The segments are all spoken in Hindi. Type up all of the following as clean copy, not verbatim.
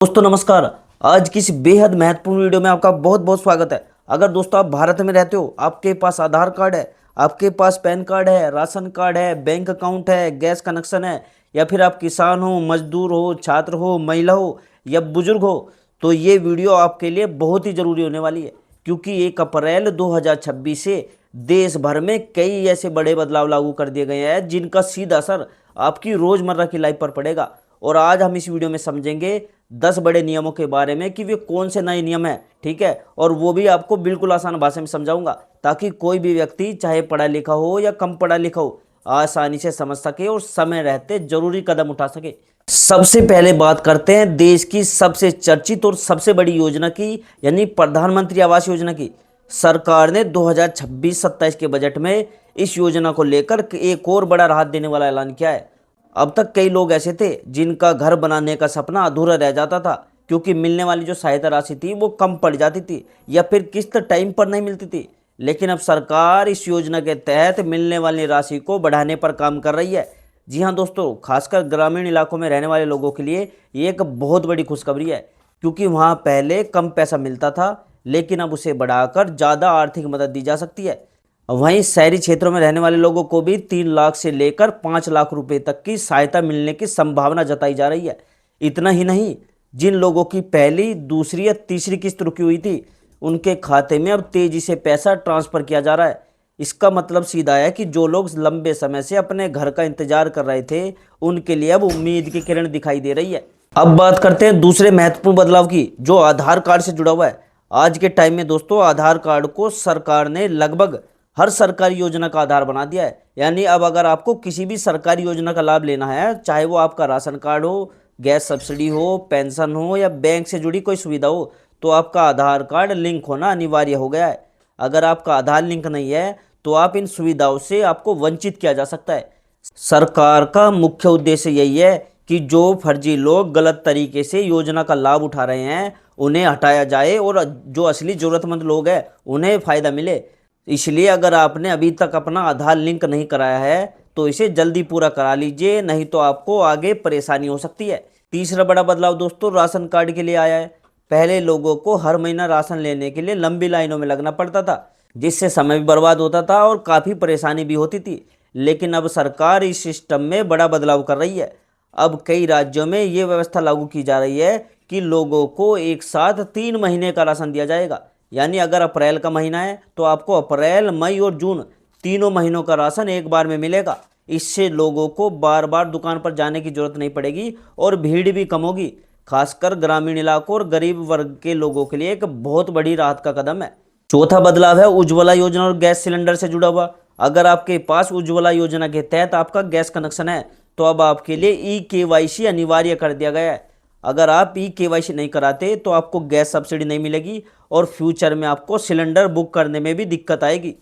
दोस्तों नमस्कार। आज की इस बेहद महत्वपूर्ण वीडियो में आपका बहुत बहुत स्वागत है। अगर दोस्तों आप भारत में रहते हो, आपके पास आधार कार्ड है, आपके पास पैन कार्ड है, राशन कार्ड है, बैंक अकाउंट है, गैस कनेक्शन है, या फिर आप किसान हो, मजदूर हो, छात्र हो, महिला हो या बुजुर्ग हो, तो ये वीडियो आपके लिए बहुत ही ज़रूरी होने वाली है। क्योंकि 1 अप्रैल 2026 से देश भर में कई ऐसे बड़े बदलाव लागू कर दिए गए हैं जिनका सीधा असर आपकी रोज़मर्रा की लाइफ पर पड़ेगा। और आज हम इस वीडियो में समझेंगे 10 बड़े नियमों के बारे में कि वे कौन से नए नियम हैं, ठीक है। और वो भी आपको बिल्कुल आसान भाषा में समझाऊंगा ताकि कोई भी व्यक्ति चाहे पढ़ा लिखा हो या कम पढ़ा लिखा हो आसानी से समझ सके और समय रहते जरूरी कदम उठा सके। सबसे पहले बात करते हैं देश की सबसे चर्चित और सबसे बड़ी योजना की, यानी प्रधानमंत्री आवास योजना की। सरकार ने 2026-27 के बजट में इस योजना को लेकर एक और बड़ा राहत देने वाला ऐलान किया है। अब तक कई लोग ऐसे थे जिनका घर बनाने का सपना अधूरा रह जाता था क्योंकि मिलने वाली जो सहायता राशि थी वो कम पड़ जाती थी या फिर किस्त टाइम पर नहीं मिलती थी। लेकिन अब सरकार इस योजना के तहत मिलने वाली राशि को बढ़ाने पर काम कर रही है। जी हाँ दोस्तों, खासकर ग्रामीण इलाकों में रहने वाले लोगों के लिए ये एक बहुत बड़ी खुशखबरी है, क्योंकि वहाँ पहले कम पैसा मिलता था लेकिन अब उसे बढ़ाकर ज़्यादा आर्थिक मदद दी जा सकती है। वहीं शहरी क्षेत्रों में रहने वाले लोगों को भी 3 लाख से लेकर 5 लाख रुपए तक की सहायता मिलने की संभावना जताई जा रही है। इतना ही नहीं, जिन लोगों की पहली, दूसरी या तीसरी किस्त रुकी हुई थी उनके खाते में अब तेजी से पैसा ट्रांसफर किया जा रहा है। इसका मतलब सीधा है कि जो लोग लंबे समय से अपने घर का इंतजार कर रहे थे उनके लिए अब उम्मीद की किरण दिखाई दे रही है। अब बात करते हैं दूसरे महत्वपूर्ण बदलाव की, जो आधार कार्ड से जुड़ा हुआ है। आज के टाइम में दोस्तों आधार कार्ड को सरकार ने लगभग हर सरकारी योजना का आधार बना दिया है। यानी अब अगर आपको किसी भी सरकारी योजना का लाभ लेना है, चाहे वो आपका राशन कार्ड हो, गैस सब्सिडी हो, पेंशन हो या बैंक से जुड़ी कोई सुविधा हो, तो आपका आधार कार्ड लिंक होना अनिवार्य हो गया है। अगर आपका आधार लिंक नहीं है तो आप इन सुविधाओं से आपको वंचित किया जा सकता है। सरकार का मुख्य उद्देश्य यही है कि जो फर्जी लोग गलत तरीके से योजना का लाभ उठा रहे हैं उन्हें हटाया जाए और जो असली जरूरतमंद लोग हैं उन्हें फ़ायदा मिले। इसलिए अगर आपने अभी तक अपना आधार लिंक नहीं कराया है तो इसे जल्दी पूरा करा लीजिए, नहीं तो आपको आगे परेशानी हो सकती है। तीसरा बड़ा बदलाव दोस्तों राशन कार्ड के लिए आया है। पहले लोगों को हर महीना राशन लेने के लिए लंबी लाइनों में लगना पड़ता था, जिससे समय भी बर्बाद होता था और काफ़ी परेशानी भी होती थी। लेकिन अब सरकार इस सिस्टम में बड़ा बदलाव कर रही है। अब कई राज्यों में ये व्यवस्था लागू की जा रही है कि लोगों को एक साथ 3 महीने का राशन दिया जाएगा। यानी अगर अप्रैल का महीना है तो आपको अप्रैल, मई और जून तीनों महीनों का राशन एक बार में मिलेगा। इससे लोगों को बार बार दुकान पर जाने की जरूरत नहीं पड़ेगी और भीड़ भी कम होगी। खासकर ग्रामीण इलाकों और गरीब वर्ग के लोगों के लिए एक बहुत बड़ी राहत का कदम है। चौथा बदलाव है उज्ज्वला योजना और गैस सिलेंडर से जुड़ा हुआ। अगर आपके पास उज्ज्वला योजना के तहत आपका गैस कनेक्शन है तो अब आपके लिए ई-KYC अनिवार्य कर दिया गया है। अगर आप ई-KYC नहीं कराते तो आपको गैस सब्सिडी नहीं मिलेगी और फ्यूचर में आपको सिलेंडर बुक करने में भी दिक्कत आएगी।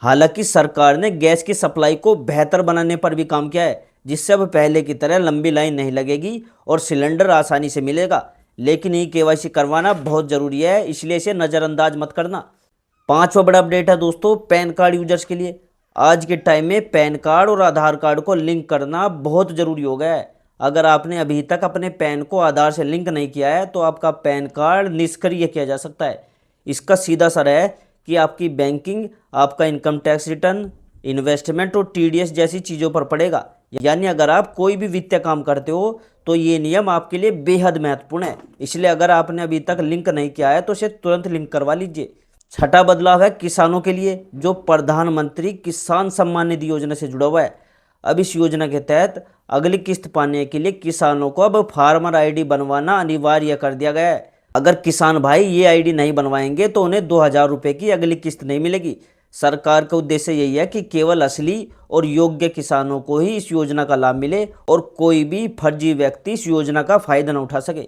हालांकि सरकार ने गैस की सप्लाई को बेहतर बनाने पर भी काम किया है, जिससे अब पहले की तरह लंबी लाइन नहीं लगेगी और सिलेंडर आसानी से मिलेगा। लेकिन ई-KYC करवाना बहुत ज़रूरी है, इसलिए इसे नज़रअंदाज मत करना। पांचवा बड़ा अपडेट है दोस्तों पैन कार्ड यूजर्स के लिए। आज के टाइम में पैन कार्ड और आधार कार्ड को लिंक करना बहुत ज़रूरी हो गया है। अगर आपने अभी तक अपने पैन को आधार से लिंक नहीं किया है तो आपका पैन कार्ड निष्क्रिय किया जा सकता है। इसका सीधा असर है कि आपकी बैंकिंग, आपका इनकम टैक्स रिटर्न, इन्वेस्टमेंट और TDS जैसी चीज़ों पर पड़ेगा। यानी अगर आप कोई भी वित्तीय काम करते हो तो ये नियम आपके लिए बेहद महत्वपूर्ण है। इसलिए अगर आपने अभी तक लिंक नहीं किया है तो इसे तुरंत लिंक करवा लीजिए। छठा बदलाव है किसानों के लिए, जो प्रधानमंत्री किसान सम्मान निधि योजना से जुड़ा हुआ है। अब इस योजना के तहत अगली किस्त पाने के लिए किसानों को अब फार्मर ID बनवाना अनिवार्य कर दिया गया है। अगर किसान भाई ये ID नहीं बनवाएंगे तो उन्हें 2000 रुपये की अगली किस्त नहीं मिलेगी। सरकार का उद्देश्य यही है कि केवल असली और योग्य किसानों को ही इस योजना का लाभ मिले और कोई भी फर्जी व्यक्ति इस योजना का फायदा न उठा सके।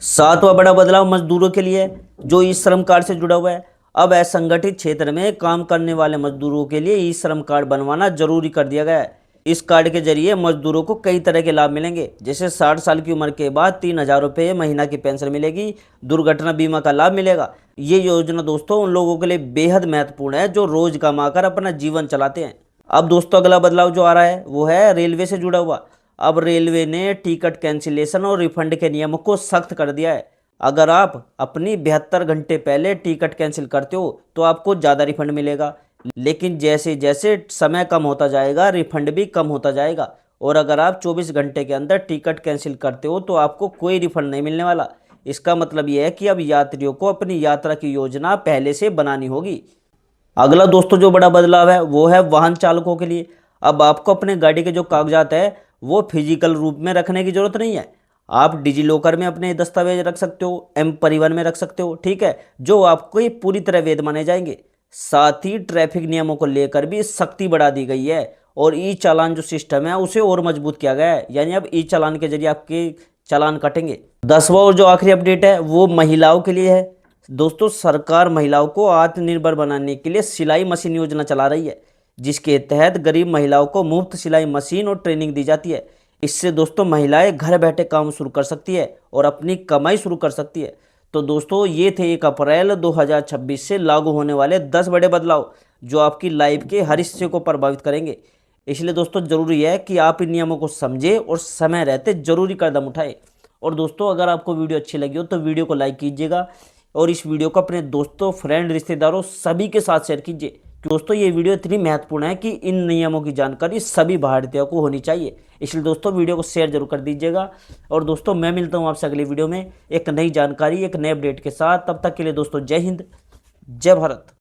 सातवां बड़ा बदलाव मजदूरों के लिए, जो ई श्रम कार्ड से जुड़ा हुआ है। अब असंगठित क्षेत्र में काम करने वाले मजदूरों के लिए ई श्रम कार्ड बनवाना जरूरी कर दिया गया है। इस कार्ड के जरिए मजदूरों को कई तरह के लाभ मिलेंगे, जैसे 60 साल की उम्र के बाद 3000 रुपये महीना की पेंशन मिलेगी, दुर्घटना बीमा का लाभ मिलेगा। ये योजना दोस्तों उन लोगों के लिए बेहद महत्वपूर्ण है जो रोज कमाकर अपना जीवन चलाते हैं। अब दोस्तों अगला बदलाव जो आ रहा है वो है रेलवे से जुड़ा हुआ। अब रेलवे ने टिकट कैंसिलेशन और रिफंड के नियमों को सख्त कर दिया है। अगर आप अपनी 72 घंटे पहले टिकट कैंसिल करते हो तो आपको ज़्यादा रिफंड मिलेगा, लेकिन जैसे जैसे समय कम होता जाएगा रिफंड भी कम होता जाएगा। और अगर आप 24 घंटे के अंदर टिकट कैंसिल करते हो तो आपको कोई रिफंड नहीं मिलने वाला। इसका मतलब यह है कि अब यात्रियों को अपनी यात्रा की योजना पहले से बनानी होगी। अगला दोस्तों जो बड़ा बदलाव है वो है वाहन चालकों के लिए। अब आपको अपने गाड़ी के जो कागजात है वो फिजिकल रूप में रखने की जरूरत नहीं है। आप डिजी लॉकर में अपने दस्तावेज रख सकते हो, एम परिवहन में रख सकते हो, ठीक है, जो आपको ये पूरी तरह वैध माने जाएंगे। साथ ही ट्रैफिक नियमों को लेकर भी सख्ती बढ़ा दी गई है और ई चालान जो सिस्टम है उसे और मजबूत किया गया है, यानी अब ई चालान के जरिए आपके चालान कटेंगे। 10वां और जो आखिरी अपडेट है वो महिलाओं के लिए है। दोस्तों सरकार महिलाओं को आत्मनिर्भर बनाने के लिए सिलाई मशीन योजना चला रही है, जिसके तहत गरीब महिलाओं को मुफ्त सिलाई मशीन और ट्रेनिंग दी जाती है। इससे दोस्तों महिलाएं घर बैठे काम शुरू कर सकती है और अपनी कमाई शुरू कर सकती है। तो दोस्तों ये थे 1 अप्रैल 2026 से लागू होने वाले 10 बड़े बदलाव जो आपकी लाइफ के हर हिस्से को प्रभावित करेंगे। इसलिए दोस्तों जरूरी है कि आप इन नियमों को समझें और समय रहते जरूरी कदम उठाएं। और दोस्तों अगर आपको वीडियो अच्छी लगी हो तो वीडियो को लाइक कीजिएगा और इस वीडियो को अपने दोस्तों, फ्रेंड, रिश्तेदारों सभी के साथ शेयर कीजिए। दोस्तों ये वीडियो इतनी महत्वपूर्ण है कि इन नियमों की जानकारी सभी भारतीयों को होनी चाहिए। इसलिए दोस्तों वीडियो को शेयर जरूर कर दीजिएगा। और दोस्तों मैं मिलता हूँ आपसे अगली वीडियो में एक नई जानकारी, एक नए अपडेट के साथ। तब तक के लिए दोस्तों जय हिंद, जय भारत।